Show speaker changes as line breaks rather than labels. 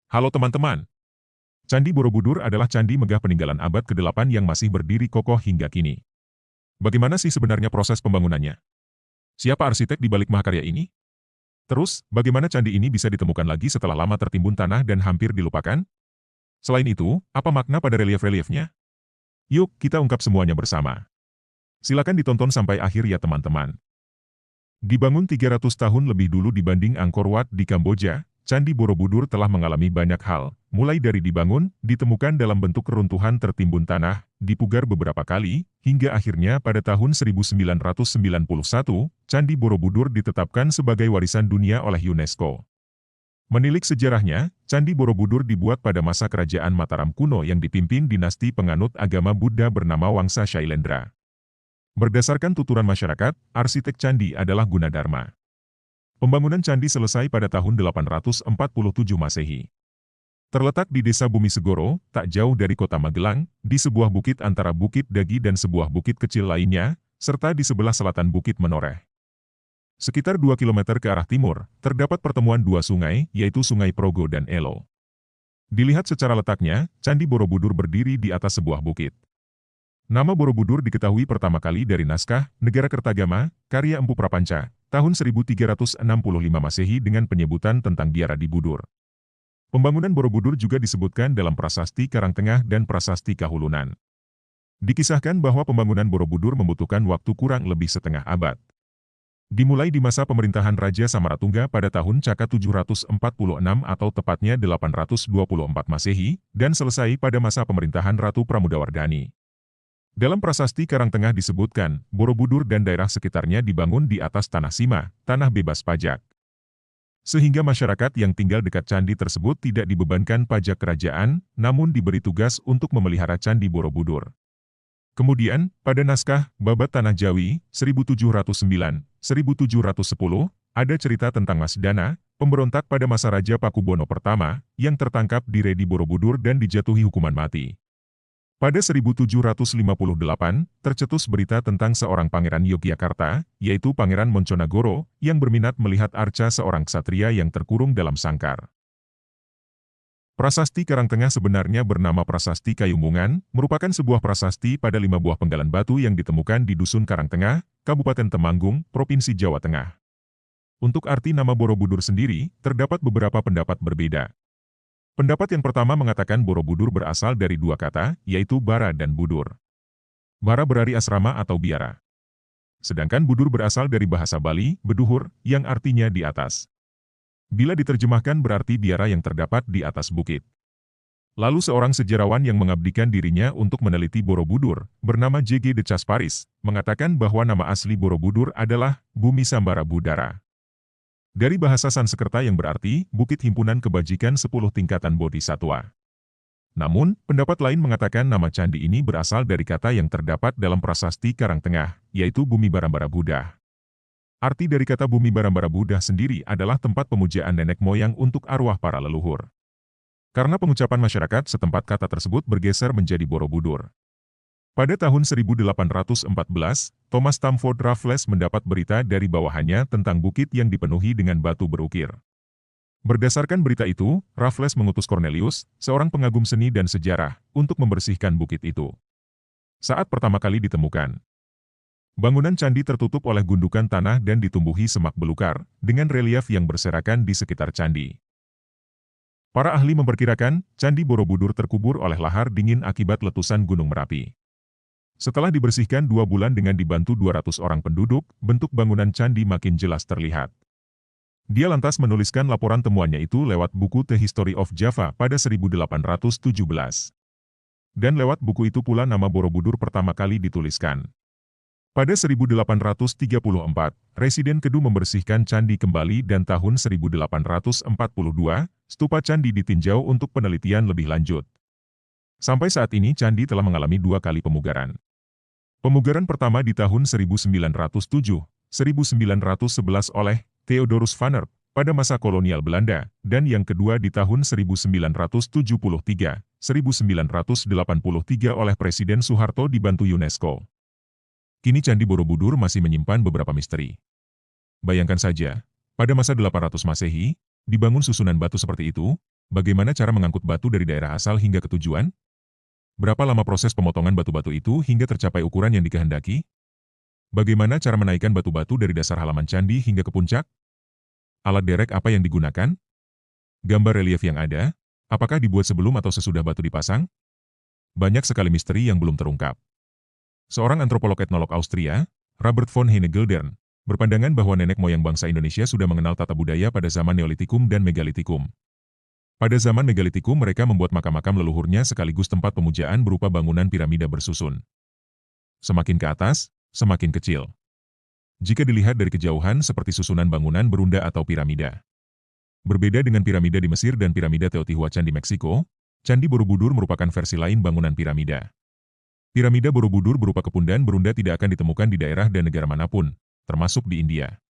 Halo teman-teman, Candi Borobudur adalah candi megah peninggalan abad ke-8 yang masih berdiri kokoh hingga kini. Bagaimana sih sebenarnya proses pembangunannya? Siapa arsitek di balik mahakarya ini? Terus, bagaimana candi ini bisa ditemukan lagi setelah lama tertimbun tanah dan hampir dilupakan? Selain itu, apa makna pada relief-reliefnya? Yuk, kita ungkap semuanya bersama. Silakan ditonton sampai akhir ya teman-teman. Dibangun 300 tahun lebih dulu dibanding Angkor Wat di Kamboja, Candi Borobudur telah mengalami banyak hal, mulai dari dibangun, ditemukan dalam bentuk reruntuhan tertimbun tanah, dipugar beberapa kali, hingga akhirnya pada tahun 1991, Candi Borobudur ditetapkan sebagai warisan dunia oleh UNESCO. Menilik sejarahnya, Candi Borobudur dibuat pada masa kerajaan Mataram kuno yang dipimpin dinasti penganut agama Buddha bernama Wangsa Shailendra. Berdasarkan tuturan masyarakat, arsitek candi adalah Gunadarma. Pembangunan candi selesai pada tahun 847 Masehi. Terletak di Desa Bumi Segoro, tak jauh dari kota Magelang, di sebuah bukit antara Bukit Dagi dan sebuah bukit kecil lainnya, serta di sebelah selatan Bukit Menoreh. Sekitar 2 km ke arah timur, terdapat pertemuan dua sungai, yaitu Sungai Progo dan Elo. Dilihat secara letaknya, Candi Borobudur berdiri di atas sebuah bukit. Nama Borobudur diketahui pertama kali dari naskah Negara Kertagama, karya Empu Prapanca, tahun 1365 Masehi dengan penyebutan tentang biara di Budur. Pembangunan Borobudur juga disebutkan dalam Prasasti Karangtengah dan Prasasti Kahulunan. Dikisahkan bahwa pembangunan Borobudur membutuhkan waktu kurang lebih setengah abad. Dimulai di masa pemerintahan Raja Samaratungga pada tahun Caka 746 atau tepatnya 824 Masehi, dan selesai pada masa pemerintahan Ratu Pramodawardhani. Dalam Prasasti Karangtengah disebutkan, Borobudur dan daerah sekitarnya dibangun di atas tanah sima, tanah bebas pajak. Sehingga masyarakat yang tinggal dekat candi tersebut tidak dibebankan pajak kerajaan, namun diberi tugas untuk memelihara Candi Borobudur. Kemudian, pada naskah Babat Tanah Jawi, 1709-1710, ada cerita tentang Mas Dana, pemberontak pada masa Raja Pakubono I, yang tertangkap di Redi Borobudur dan dijatuhi hukuman mati. Pada 1758, tercetus berita tentang seorang pangeran Yogyakarta, yaitu Pangeran Monconagoro, yang berminat melihat arca seorang ksatria yang terkurung dalam sangkar. Prasasti Karangtengah sebenarnya bernama Prasasti Kayumbungan, merupakan sebuah prasasti pada 5 buah penggalan batu yang ditemukan di Dusun Karangtengah, Kabupaten Temanggung, Provinsi Jawa Tengah. Untuk arti nama Borobudur sendiri, terdapat beberapa pendapat berbeda. Pendapat yang pertama mengatakan Borobudur berasal dari dua kata, yaitu bara dan budur. Bara berarti asrama atau biara. Sedangkan budur berasal dari bahasa Bali, beduhur, yang artinya di atas. Bila diterjemahkan berarti biara yang terdapat di atas bukit. Lalu seorang sejarawan yang mengabdikan dirinya untuk meneliti Borobudur, bernama J.G. de Casparis, mengatakan bahwa nama asli Borobudur adalah Bumi Sambara Budara. Dari bahasa Sanskerta yang berarti, Bukit Himpunan Kebajikan 10 Tingkatan Bodhisatwa. Namun, pendapat lain mengatakan nama candi ini berasal dari kata yang terdapat dalam Prasasti Karangtengah, yaitu Bumi Barambara Buddha. Arti dari kata Bumi Barambara Buddha sendiri adalah tempat pemujaan nenek moyang untuk arwah para leluhur. Karena pengucapan masyarakat setempat kata tersebut bergeser menjadi Borobudur. Pada tahun 1814, Thomas Stamford Raffles mendapat berita dari bawahannya tentang bukit yang dipenuhi dengan batu berukir. Berdasarkan berita itu, Raffles mengutus Cornelius, seorang pengagum seni dan sejarah, untuk membersihkan bukit itu. Saat pertama kali ditemukan, bangunan candi tertutup oleh gundukan tanah dan ditumbuhi semak belukar, dengan relief yang berserakan di sekitar candi. Para ahli memperkirakan, Candi Borobudur terkubur oleh lahar dingin akibat letusan Gunung Merapi. Setelah dibersihkan 2 bulan dengan dibantu 200 orang penduduk, bentuk bangunan candi makin jelas terlihat. Dia lantas menuliskan laporan temuannya itu lewat buku The History of Java pada 1817. Dan lewat buku itu pula nama Borobudur pertama kali dituliskan. Pada 1834, Residen Kedu membersihkan candi kembali dan tahun 1842, stupa candi ditinjau untuk penelitian lebih lanjut. Sampai saat ini candi telah mengalami 2 kali pemugaran. Pemugaran pertama di tahun 1907-1911 oleh Theodorus van Erp pada masa kolonial Belanda, dan yang kedua di tahun 1973-1983 oleh Presiden Soeharto dibantu UNESCO. Kini Candi Borobudur masih menyimpan beberapa misteri. Bayangkan saja, pada masa 800 Masehi, dibangun susunan batu seperti itu, Bagaimana cara mengangkut batu dari daerah asal hingga ke tujuan? Berapa lama proses pemotongan batu-batu itu hingga tercapai ukuran yang dikehendaki? Bagaimana cara menaikkan batu-batu dari dasar halaman candi hingga ke puncak? Alat derek apa yang digunakan? Gambar relief yang ada? Apakah dibuat sebelum atau sesudah batu dipasang? Banyak sekali misteri yang belum terungkap. Seorang antropolog etnolog Austria, Robert von Heinegildern, berpandangan bahwa nenek moyang bangsa Indonesia sudah mengenal tata budaya pada zaman Neolitikum dan Megalitikum. Pada zaman Megalitikum mereka membuat makam-makam leluhurnya sekaligus tempat pemujaan berupa bangunan piramida bersusun. Semakin ke atas, semakin kecil. Jika dilihat dari kejauhan seperti susunan bangunan berunda atau piramida. Berbeda dengan piramida di Mesir dan piramida Teotihuacan di Meksiko, Candi Borobudur merupakan versi lain bangunan piramida. Piramida Borobudur berupa kepun dan berunda tidak akan ditemukan di daerah dan negara manapun, termasuk di India.